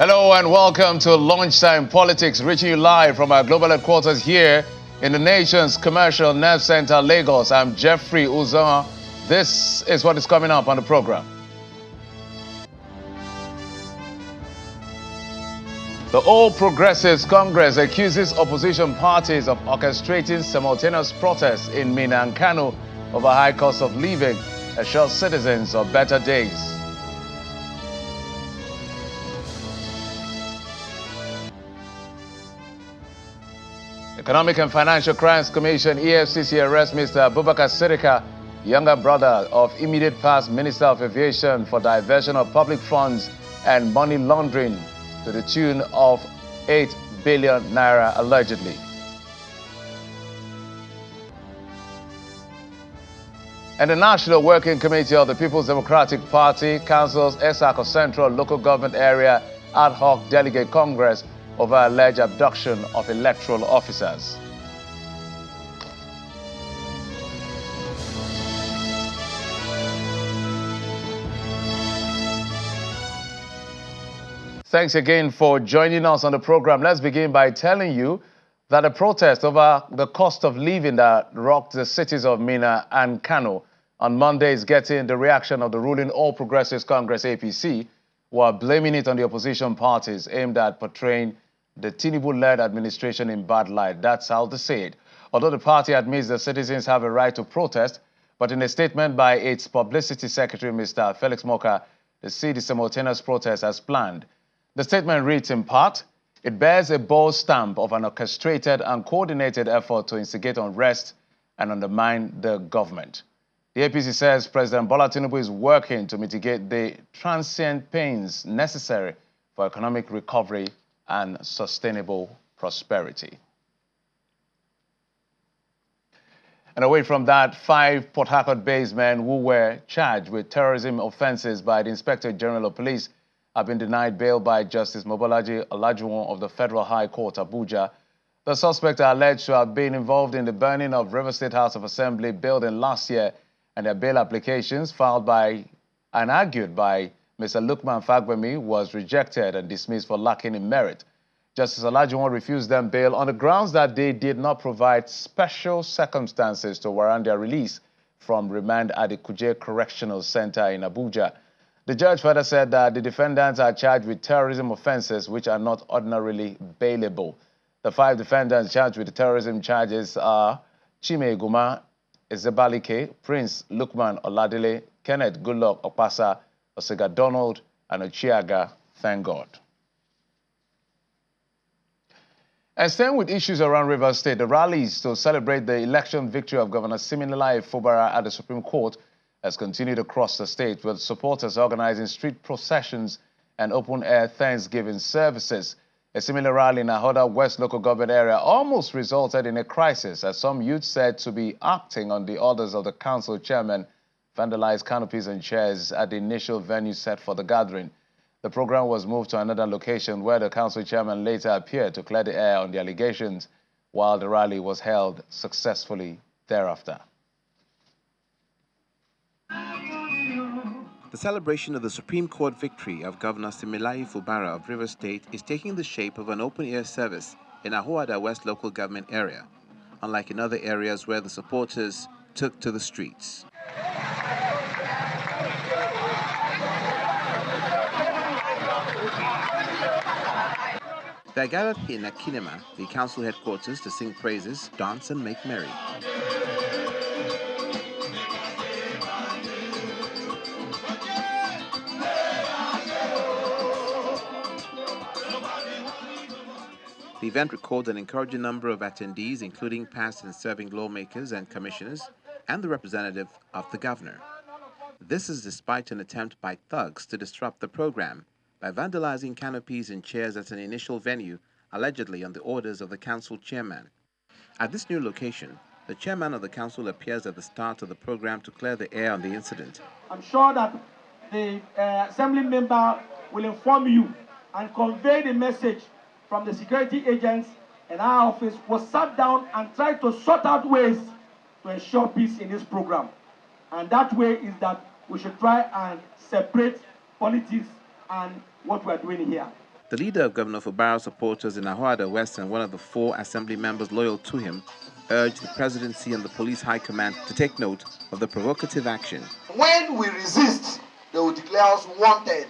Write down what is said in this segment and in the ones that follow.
Hello and welcome to Lunchtime Politics, reaching you live from our global headquarters here in the nation's commercial nerve center, Lagos. I'm Jeffrey Uzoma. This is what is coming up on the program. The All Progressives Congress accuses opposition parties of orchestrating simultaneous protests in Minna and Kano over high cost of living, assures citizens of better days. Economic and Financial Crimes Commission EFCC arrests Mr. Abubakar Sirika, younger brother of immediate past Minister of Aviation, for diversion of public funds and money laundering to the tune of 8 billion naira allegedly. And the National Working Committee of the People's Democratic Party cancels Esako Central Local Government Area Ad Hoc Delegate Congress over alleged abduction of electoral officers. Thanks again for joining us on the program. Let's begin by telling you that a protest over the cost of living that rocked the cities of Minna and Kano on Monday is getting the reaction of the ruling All Progressives Congress APC, who are blaming it on the opposition parties aimed at portraying the Tinubu-led administration in bad light. That's how they say it. Although the party admits that citizens have a right to protest, but in a statement by its publicity secretary, Mr. Felix Moka, they see the simultaneous protest as planned. The statement reads in part, it bears a bold stamp of an orchestrated and coordinated effort to instigate unrest and undermine the government. The APC says President Bola Tinubu is working to mitigate the transient pains necessary for economic recovery and sustainable prosperity. And away from that, 5 Port Harcourt-based men who were charged with terrorism offenses by the Inspector General of Police have been denied bail by Justice Mobolaji Olajuwon of the Federal High Court, Abuja. The suspects are alleged to have been involved in the burning of River State House of Assembly building last year, and their bail applications filed by and argued by Mr. Lukman Fagbemi was rejected and dismissed for lacking in merit. Justice Olajuwon refused them bail on the grounds that they did not provide special circumstances to warrant their release from remand at the Kuje Correctional Center in Abuja. The judge further said that the defendants are charged with terrorism offenses which are not ordinarily bailable. The 5 defendants charged with the terrorism charges are Chime Guma Ezebalike, Prince Lukman Oladile, Kenneth Goodluck Okpasa, Osega Donald, and Ochiaga Thank God. And staying with issues around Rivers State, the rallies to celebrate the election victory of Governor Siminalayi Fubara at the Supreme Court has continued across the state, with supporters organizing street processions and open-air Thanksgiving services. A similar rally in Ahoda West local government area almost resulted in a crisis, as some youths said to be acting on the orders of the council chairman vandalized canopies and chairs at the initial venue set for the gathering. The program was moved to another location where the council chairman later appeared to clear the air on the allegations, while the rally was held successfully thereafter. The celebration of the Supreme Court victory of Governor Siminalayi Fubara of Rivers State is taking the shape of an open-air service in Ahoda West local government area, unlike in other areas where the supporters took to the streets. They are gathered in Akinema, the council headquarters, to sing praises, dance, and make merry. The event records an encouraging number of attendees, including past and serving lawmakers and commissioners, and the representative of the governor. This is despite an attempt by thugs to disrupt the program by vandalizing canopies and chairs at an initial venue, allegedly on the orders of the council chairman. At this new location, the chairman of the council appears at the start of the program to clear the air on the incident. I'm sure that the assembly member will inform you and convey the message from the security agents and our office was sat down and tried to sort out ways to ensure peace in this program. And that way is that we should try and separate politics and what we are doing here. The leader of Governor Fubara's supporters in Ahoada West and one of the 4 assembly members loyal to him urged the presidency and the police high command to take note of the provocative action. When we resist, they will declare us wanted,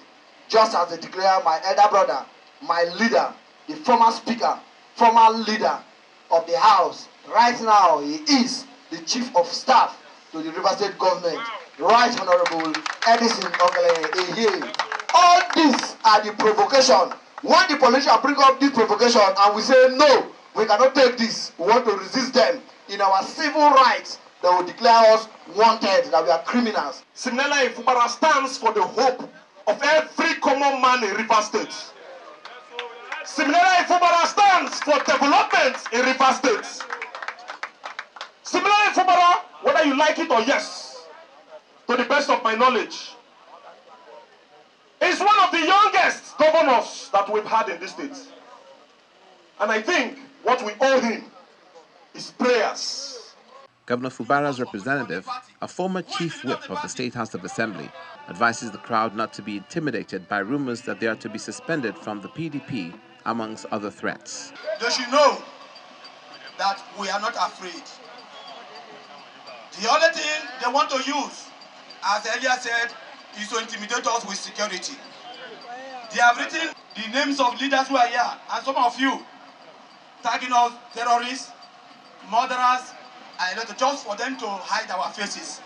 just as they declare my elder brother, my leader, the former speaker, former leader of the House. Right now, he is the chief of staff to the River State government, Right Honorable Edison Ogele. All these are the provocation. When the politicians bring up this provocation and we say, no, we cannot take this, we want to resist them, in our civil rights, they will declare us wanted, that we are criminals. Similarly, Fubara stands for the hope of every common man in River State. Similarly, Fubara stands for development in River State. Similarly, Fubara, whether you like it or yes, to the best of my knowledge, is one of the youngest governors that we've had in this state. And I think what we owe him is prayers. Governor Fubara's representative, a former chief whip of the State House of Assembly, advises the crowd not to be intimidated by rumors that they are to be suspended from the PDP, amongst other threats. They should know that we are not afraid. The only thing they want to use, as earlier said, is to intimidate us with security. They have written the names of leaders who are here, and some of you tagging us terrorists, murderers, and just for them to hide our faces.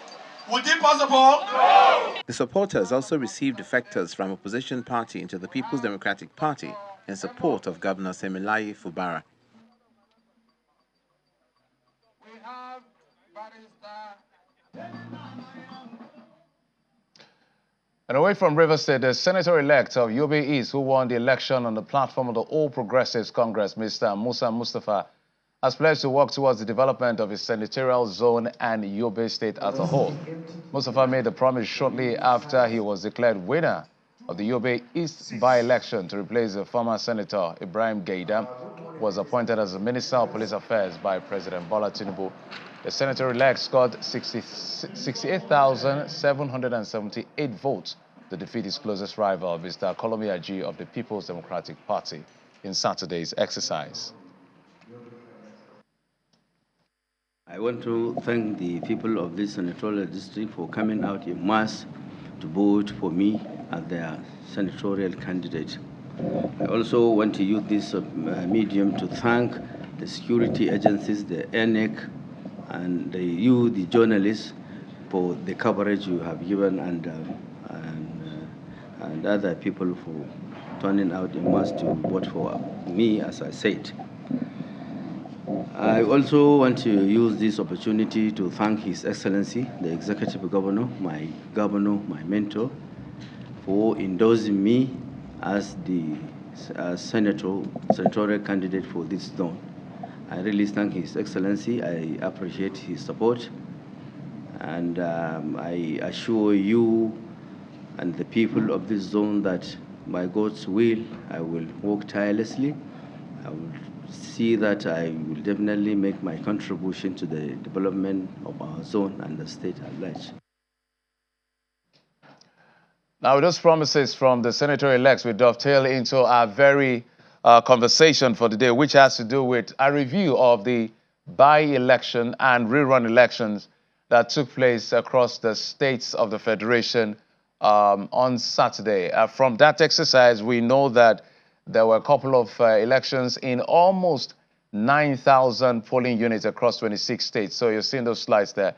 Would it be possible? No! The supporters also received defectors from opposition party into the People's Democratic Party in support of Governor Semilaye Fubara. We have Barrister. And away from Rivers State, the senator-elect of Yobe East, who won the election on the platform of the All Progressives Congress, Mr. Musa Mustafa, has pledged to work towards the development of his senatorial zone and Yobe State as a whole. Mustafa made the promise shortly after he was declared winner of the Yobe East by-election to replace the former Senator Ibrahim Gaida, who was appointed as the Minister of Police Affairs by President Bola Tinubu. The senator-elect scored 68,778 votes to defeat his closest rival, Mr. Kolomi Aji of the People's Democratic Party, in Saturday's exercise. I want to thank the people of this senatorial district for coming out in mass to vote for me as their senatorial candidate. I also want to use this medium to thank the security agencies, the ENEC, and you, the journalists, for the coverage you have given, and other people for turning out in mass to vote for me, as I said. I also want to use this opportunity to thank His Excellency, the Executive Governor, my mentor, for endorsing me as the senatorial candidate for this zone. I really thank His Excellency. I appreciate his support, and I assure you and the people of this zone that by God's will, I will work tirelessly. I will see that I will definitely make my contribution to the development of our zone and the state at large. Now, with those promises from the senator-elects, we dovetail into our very conversation for the day, which has to do with a review of the by-election and rerun elections that took place across the states of the Federation on Saturday. From that exercise, we know that there were a couple of elections in almost 9,000 polling units across 26 states. So you're seeing those slides there.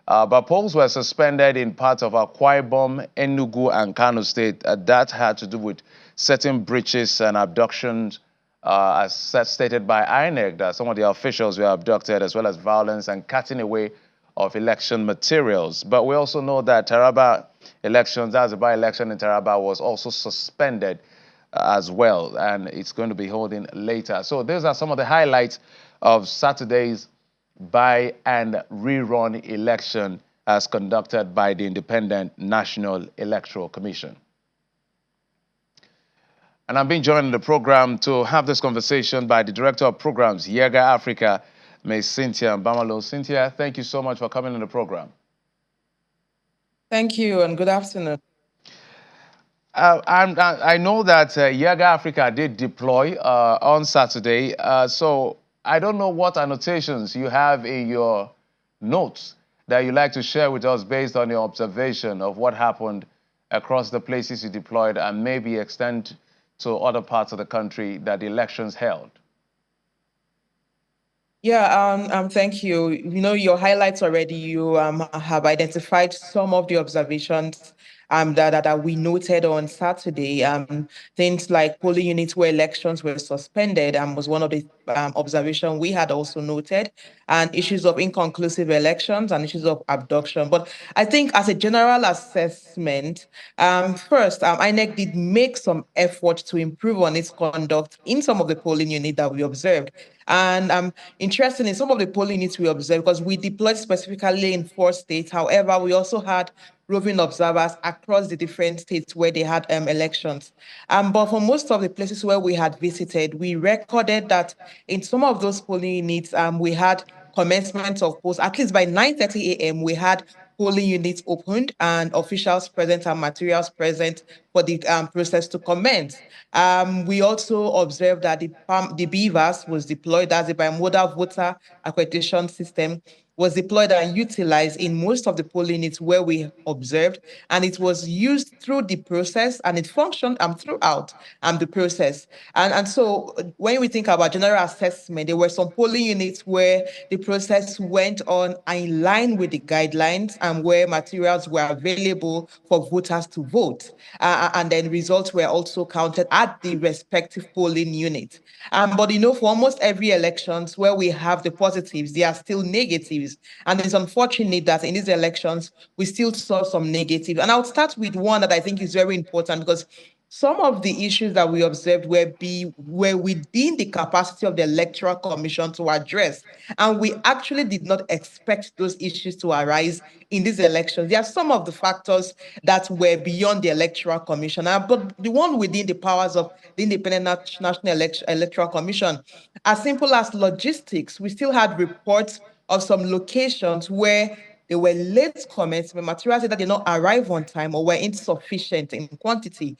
But polls were suspended in parts of Akwa Ibom, Enugu, and Kano State. That had to do with certain breaches and abductions, as stated by INEC, that some of the officials were abducted, as well as violence and cutting away of election materials. But we also know that Taraba elections, as a by-election in Taraba, was also suspended as well, and it's going to be holding later. So these are some of the highlights of Saturday's by and rerun election as conducted by the Independent National Electoral Commission. And I'm being joined in the program to have this conversation by the Director of Programs, Yaga Africa, Ms. Cynthia Mbamalo. Cynthia, thank you so much for coming in the program. Thank you, and good afternoon. I know that Yaga Africa did deploy on Saturday, so I don't know what annotations you have in your notes that you'd like to share with us based on your observation of what happened across the places you deployed and maybe extend to other parts of the country that the elections held. Yeah, thank you. You know, your highlights already, you have identified some of the observations that we noted on Saturday. Things like polling units where elections were suspended was one of the observation we had also noted, and issues of inconclusive elections and issues of abduction. But I think as a general assessment, first, INEC did make some effort to improve on its conduct in some of the polling units that we observed. And interesting in some of the polling units we observed, because we deployed specifically in 4 states. However, we also had roving observers across the different states where they had elections. But for most of the places where we had visited, we recorded that in some of those polling units, we had commencement of polls. At least by 9:30 a.m., we had polling units opened and officials present and materials present for the process to commence. We also observed that the BVAS was deployed as a bimodal voter accreditation system, was deployed and utilized in most of the polling units where we observed, and it was used through the process and it functioned throughout the process. And so when we think about general assessment, there were some polling units where the process went on in line with the guidelines and where materials were available for voters to vote. And then results were also counted at the respective polling unit. But you know, for almost every elections where we have the positives, there are still negatives. And it's unfortunate that in these elections, we still saw some negatives. And I'll start with one that I think is very important, because some of the issues that we observed were within the capacity of the Electoral Commission to address. And we actually did not expect those issues to arise in these elections. There are some of the factors that were beyond the Electoral Commission, but the one within the powers of the Independent National Electoral Commission, as simple as logistics, we still had reports of some locations where they were late commencement, materials that did not arrive on time or were insufficient in quantity.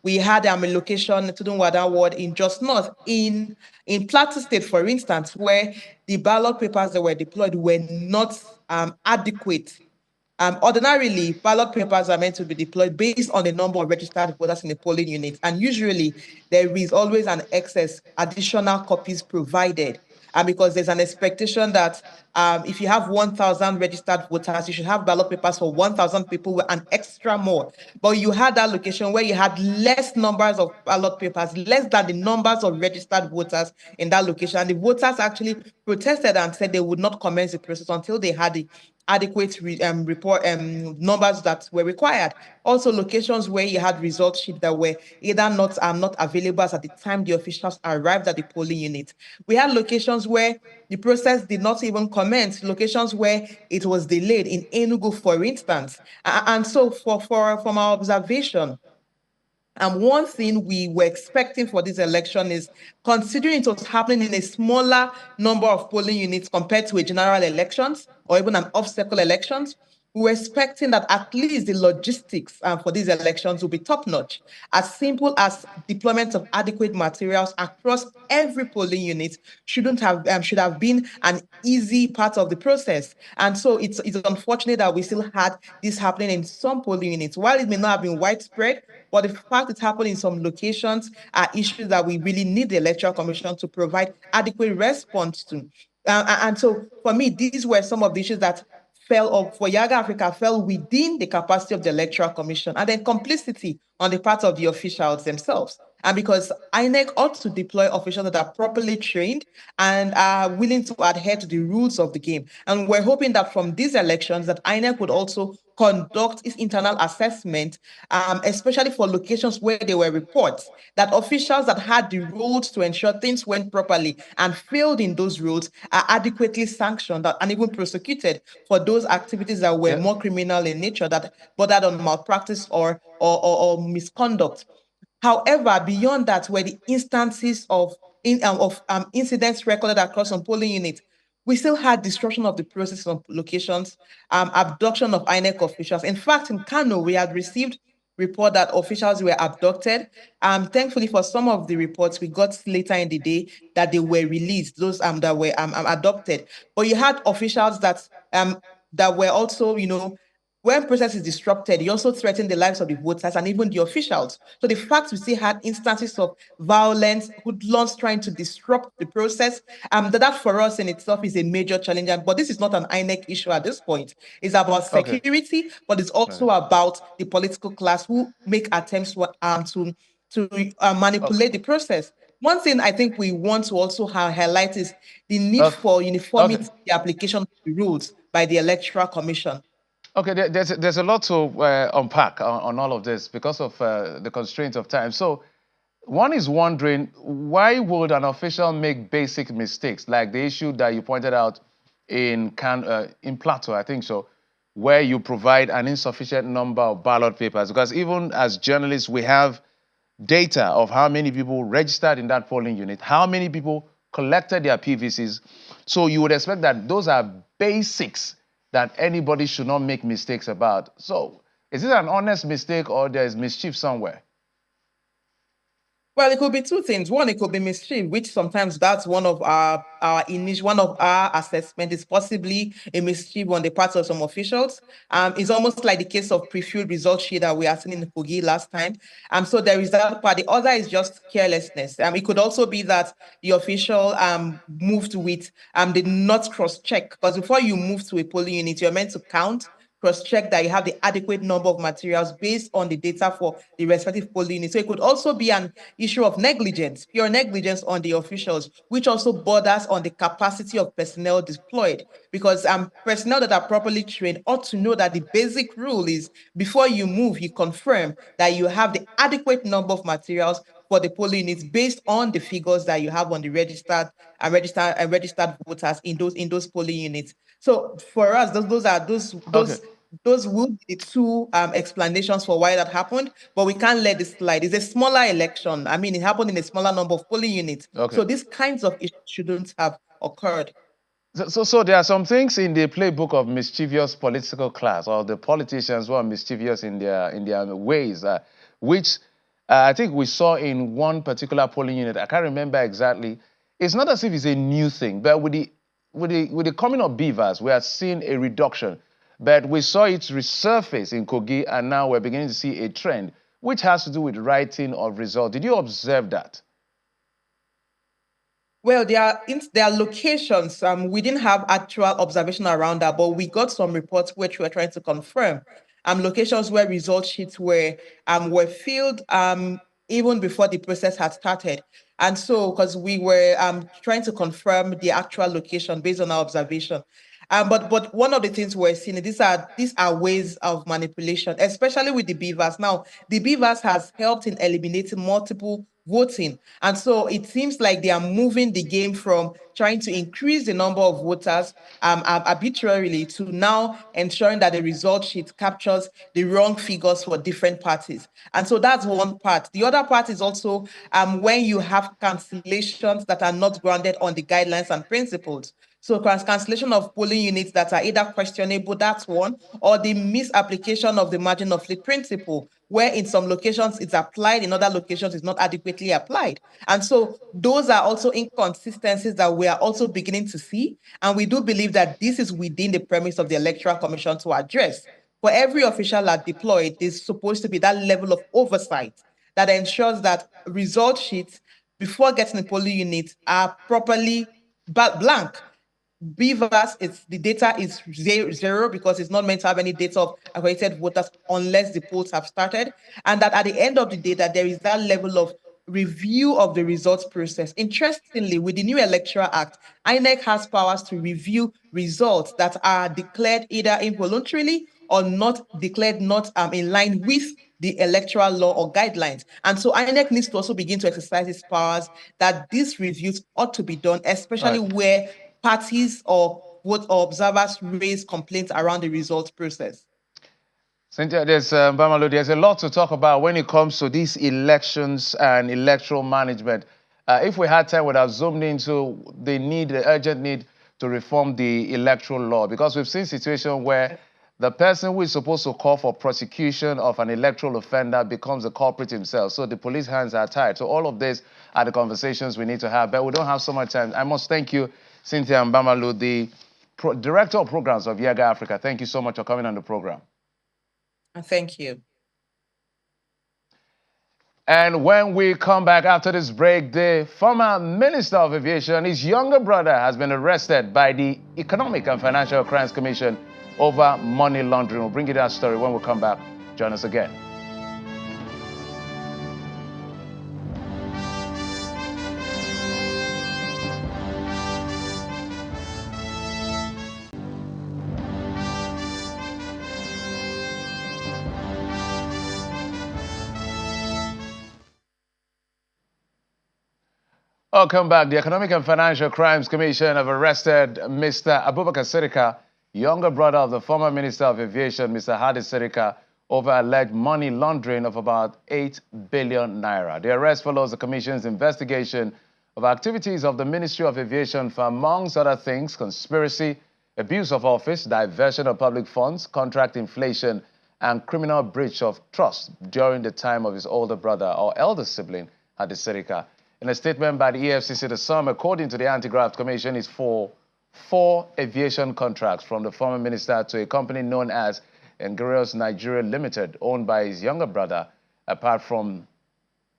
We had a location, Tudunwada Ward in Just North, in Plateau State, for instance, where the ballot papers that were deployed were not adequate. Ordinarily, ballot papers are meant to be deployed based on the number of registered voters in the polling unit, and usually there is always an excess additional copies provided. Because there's an expectation that if you have 1,000 registered voters, you should have ballot papers for 1,000 people and extra more. But you had that location where you had less numbers of ballot papers, less than the numbers of registered voters in that location. And the voters actually protested and said they would not commence the process until they had the adequate report numbers that were required. Also, locations where you had result sheets that were either not available as at the time the officials arrived at the polling unit. We had locations where the process did not even commence, locations where it was delayed in Enugu, for instance. And so from our observation, one thing we were expecting for this election is, considering it was happening in a smaller number of polling units compared to a general elections or even an off-cycle elections, we were expecting that at least the logistics for these elections will be top-notch, as simple as deployment of adequate materials across every polling unit should have been an easy part of the process. And so it's unfortunate that we still had this happening in some polling units. While it may not have been widespread, but the fact it happened in some locations are issues that we really need the Electoral Commission to provide adequate response to. And so for me, these were some of the issues that for Yaga Africa fell within the capacity of the Electoral Commission, and then complicity on the part of the officials themselves. And because INEC ought to deploy officials that are properly trained and are willing to adhere to the rules of the game. And we're hoping that from these elections that INEC would also conduct its internal assessment, especially for locations where there were reports that officials that had the roles to ensure things went properly and failed in those roles are adequately sanctioned and even prosecuted for those activities that were more criminal in nature, that bordered on malpractice or misconduct. However, beyond that were the instances of incidents recorded across some polling units. We still had disruption of the process on locations, abduction of INEC officials. In fact, in Kano, we had received report that officials were abducted. Thankfully, for some of the reports, we got later in the day that they were released, those that were adopted. But you had officials that were also, when process is disrupted, you also threaten the lives of the voters and even the officials. So the fact we still had instances of violence, hoodlums trying to disrupt the process, that for us in itself is a major challenge. But this is not an INEC issue at this point. It's about security, but it's also about the political class who make attempts to manipulate the process. One thing I think we want to also highlight is the need for uniformity in the application of the rules by the Electoral Commission. Okay, there's a lot to unpack on all of this because of the constraints of time. So one is wondering, why would an official make basic mistakes, like the issue that you pointed out in Plateau, I think so, where you provide an insufficient number of ballot papers? Because even as journalists, we have data of how many people registered in that polling unit, how many people collected their PVCs. So you would expect that those are basics that anybody should not make mistakes about. So is it an honest mistake or there's mischief somewhere? Well, it could be two things. One, it could be mischief, which sometimes that's one of our assessment is possibly a mischief on the part of some officials. It's almost like the case of pre-filled result sheet that we are seeing in Kogi last time. So there is that part. The other is just carelessness. It could also be that the official moved with did not cross-check, because before you move to a polling unit, you're meant to count, cross-check that you have the adequate number of materials based on the data for the respective polling unit. So it could also be an issue of negligence, pure negligence on the officials, which also borders on the capacity of personnel deployed, because personnel that are properly trained ought to know that the basic rule is before you move, you confirm that you have the adequate number of materials for the polling units based on the figures that you have on the registered voters in those polling units. So for us, those will be the two explanations for why that happened, but we can't let this slide. It's a smaller election. I mean, it happened in a smaller number of polling units. So these kinds of issues shouldn't have occurred. So there are some things in the playbook of mischievous political class, or the politicians who are mischievous in their ways, which I think we saw in one particular polling unit. I can't remember exactly. It's not as if it's a new thing, but with the coming of beavers, we are seeing a reduction. But we saw it resurface in Kogi, and now we're beginning to see a trend, which has to do with writing of results. Did you observe that? Well, there are locations. We didn't have actual observation around that, but we got some reports which we're trying to confirm. Locations where result sheets were filled even before the process had started. And so, because we were trying to confirm the actual location based on our observation. But one of the things we're seeing, these are ways of manipulation, especially with the beavers. Now, the beavers has helped in eliminating multiple voting. And so it seems like they are moving the game from trying to increase the number of voters arbitrarily to now ensuring that the result sheet captures the wrong figures for different parties. And so that's one part. The other part is also when you have cancellations that are not grounded on the guidelines and principles. So cancellation of polling units that are either questionable, that's one, or the misapplication of the margin of lead principle, where in some locations it's applied, in other locations it's not adequately applied. And so those are also inconsistencies that we are also beginning to see. And we do believe that this is within the premise of the Electoral Commission to address. For every official that deployed, there's supposed to be that level of oversight that ensures that result sheets before getting a polling unit are properly blank. Beavers, the data is zero because it's not meant to have any data of accredited voters unless the polls have started. And that at the end of the day, that there is that level of review of the results process. Interestingly, with the new Electoral Act, INEC has powers to review results that are declared either involuntarily or not declared not in line with the electoral law or guidelines. And so INEC needs to also begin to exercise its powers that these reviews ought to be done, especially where parties or observers raise complaints around the results process. Cynthia, there's a lot to talk about when it comes to these elections and electoral management. If we had time, we'd have zoomed into the urgent need to reform the electoral law, because we've seen situations where the person who is supposed to call for prosecution of an electoral offender becomes a culprit himself. So the police hands are tied. So all of this are the conversations we need to have, but we don't have so much time. I must thank you, Cynthia Mbamalu, the Director of Programs of Yaga Africa. Thank you so much for coming on the program. Thank you. And when we come back after this break, the former Minister of Aviation, his younger brother, has been arrested by the Economic and Financial Crimes Commission over money laundering. We'll bring you that story when we come back. Join us again. Welcome back. The Economic and Financial Crimes Commission have arrested Mr. Abubakar Sirika, younger brother of the former Minister of Aviation, Mr. Hadi Sirika, over alleged money laundering of about 8 billion naira. The arrest follows the Commission's investigation of activities of the Ministry of Aviation for, amongst other things, conspiracy, abuse of office, diversion of public funds, contract inflation, and criminal breach of trust during the time of his older brother or elder sibling, Hadi Sirika. In a statement by the EFCC, the sum, according to the Anti-Graft Commission, is for 4 aviation contracts from the former minister to a company known as Ingenious Nigeria Limited, owned by his younger brother. Apart from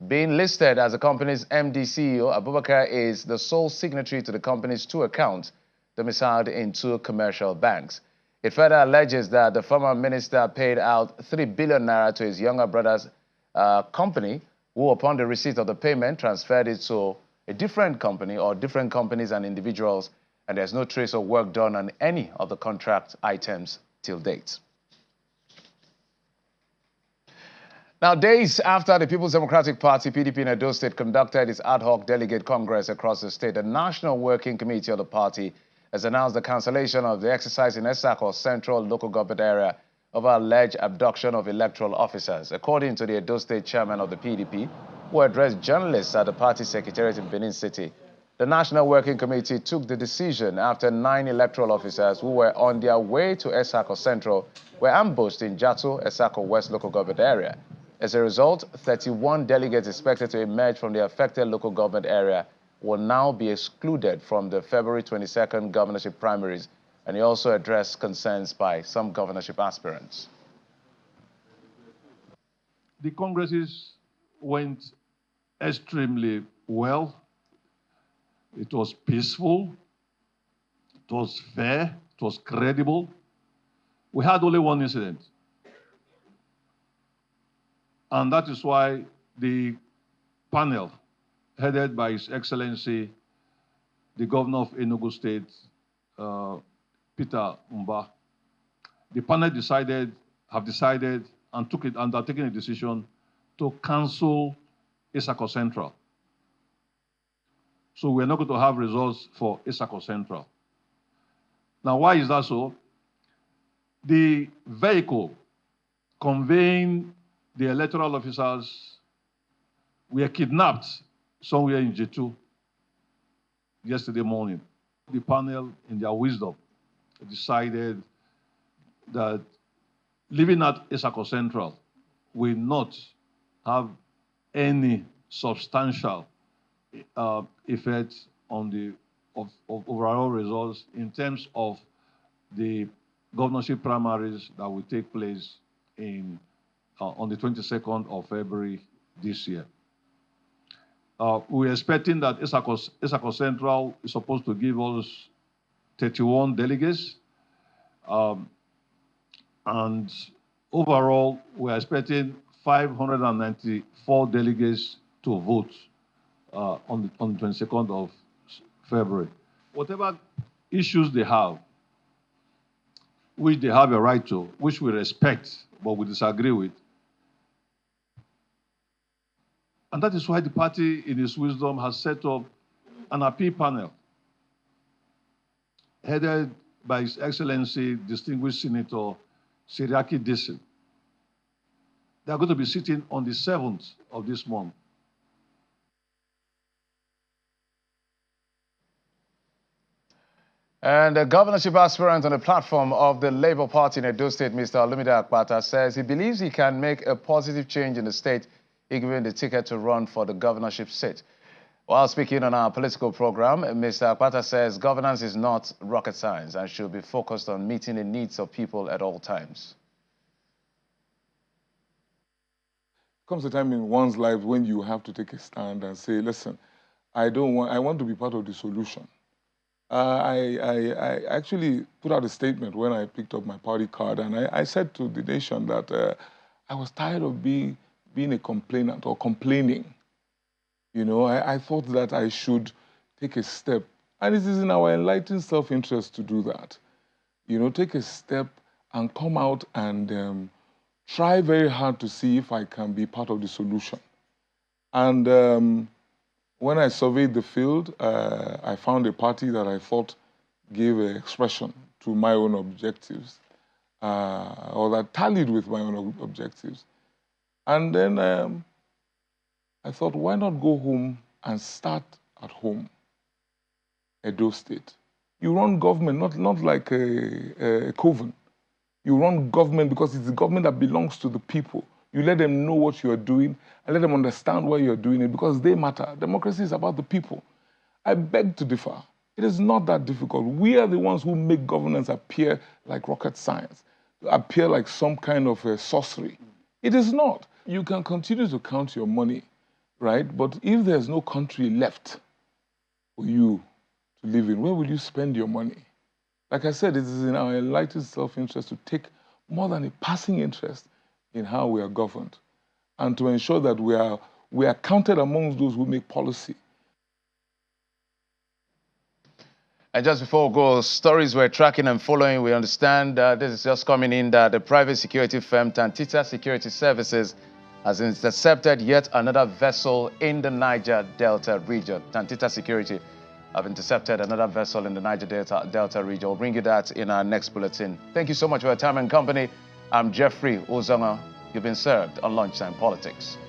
being listed as the company's MD CEO, Abubakar is the sole signatory to the company's 2 accounts domiciled in 2 commercial banks. It further alleges that the former minister paid out 3 billion naira to his younger brother's company, who, upon the receipt of the payment, transferred it to a different company or different companies and individuals, and there's no trace of work done on any of the contract items till date. Now, days after the People's Democratic Party, PDP in Edo State, conducted its ad hoc delegate congress across the state, the National Working Committee of the party has announced the cancellation of the exercise in Esako Central Local Government Area over alleged abduction of electoral officers. According to the Edo State chairman of the PDP, who addressed journalists at the party secretariat in Benin City, the National Working Committee took the decision after 9 electoral officers who were on their way to Esako Central were ambushed in Jato, Esako West Local Government Area. As a result, 31 delegates expected to emerge from the affected local government area will now be excluded from the February 22nd governorship primaries, and he also addressed concerns by some governorship aspirants. The congresses went extremely well. It was peaceful. It was fair. It was credible. We had only one incident. And that is why the panel, headed by His Excellency, the Governor of Enugu State, Peter Mba, the panel have decided and undertaken a decision to cancel Esako Central. So we're not going to have results for Esako Central. Now, why is that so? The vehicle conveying the electoral officers were kidnapped somewhere in J2 yesterday morning. The panel, in their wisdom, decided that living at Esako Central will not have any substantial effect on the overall results in terms of the governorship primaries that will take place on the 22nd of February this year. We're expecting that Esako Central is supposed to give us 31 delegates. And overall, we're expecting 594 delegates to vote on the 22nd of February. Whatever issues they have, which they have a right to, which we respect, but we disagree with. And that is why the party, in its wisdom, has set up an appeal panel headed by His Excellency, Distinguished Senator Seriaki Dixon. They are going to be sitting on the 7th of this month. And the governorship aspirant on the platform of the Labour Party in Edo State, Mr. Olumide Akpata, says he believes he can make a positive change in the state if given the ticket to run for the governorship seat. While speaking on our political program, Mr. Akpata says governance is not rocket science and should be focused on meeting the needs of people at all times. Comes a time in one's life when you have to take a stand and say, listen, I want to be part of the solution. I actually put out a statement when I picked up my party card, and I said to the nation that I was tired of being a complainant or complaining. You know, I thought that I should take a step, and it is in our enlightened self-interest to do that. You know, take a step and come out and try very hard to see if I can be part of the solution. And when I surveyed the field, I found a party that I thought gave expression to my own objectives, or that tallied with my own objectives. And then I thought, why not go home and start at home, Edo State? You run government, not like a coven. You run government because it's the government that belongs to the people. You let them know what you're doing and let them understand why you're doing it because they matter. Democracy is about the people. I beg to differ. It is not that difficult. We are the ones who make governance appear like rocket science, appear like some kind of sorcery. It is not. You can continue to count your money, right? But if there's no country left for you to live in, where will you spend your money? Like I said, it is in our enlightened self-interest to take more than a passing interest in how we are governed and to ensure that we are counted amongst those who make policy. And just before we go, stories we're tracking and following, we understand this is just coming in that the private security firm Tantita Security Services has intercepted yet another vessel in the Niger Delta region. Tantita Security have intercepted another vessel in the Niger Delta region. We'll bring you that in our next bulletin. Thank you so much for your time and company. I'm Jeffrey Ozama. You've been served on Lunchtime Politics.